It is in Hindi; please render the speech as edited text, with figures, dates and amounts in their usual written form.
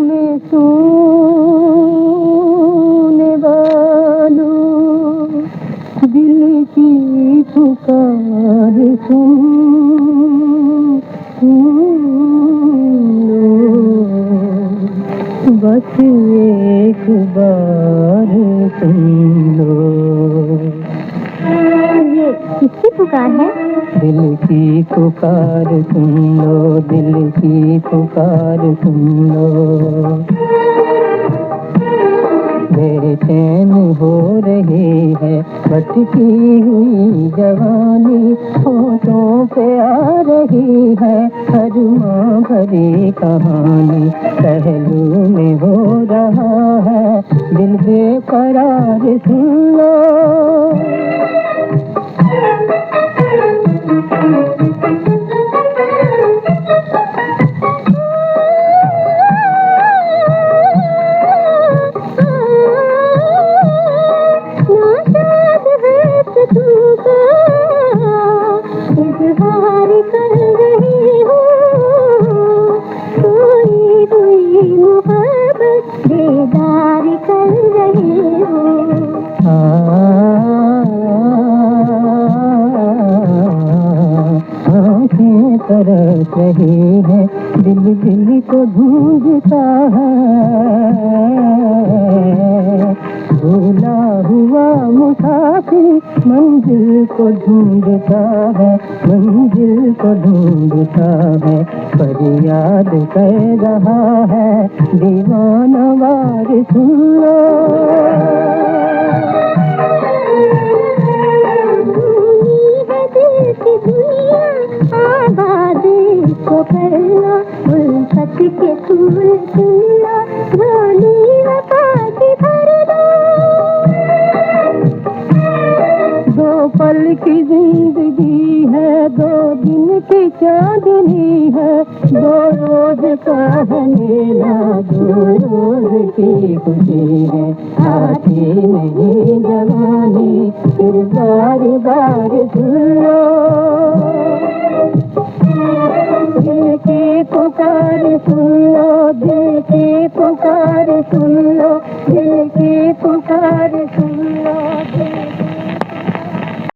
में सोने वालों, दिल की पुकार सुन लो, बस एक बार सुन लो। ये किसकी पुकार है? दिल की पुकार सुन लो, दिल की पुकार सुन लो। बेचैन हो रही है भटकी हुई जवानी, होठों पे आ रही है अरमां भरी कहानी। पहलू में हो रहा है दिल बेकरार सुन लो। इज़हार कर रही हूँ, खोई हुई मोहब्बत बेदार कर रही हूँ। आँखें तरस रही है, दिल दिल को ढूंढता है। भूला हुआ मुसाफिर मंजिल को ढूंढता है, मंजिल को ढूंढता है। फरियाद कर रहा है दीवाना वार सुन लो। को करना उल्फत के फूल सुनना, झोली वफा की भरना। दो पल की जिंदगी है, दो दिन की चांदनी है, दो रोज का हनेला, दो रोज की खुशी है। आती नहीं जवानी फिर बार बार सुन लो। दिल की पुकार सुन लो, दिल की पुकार सुन लो,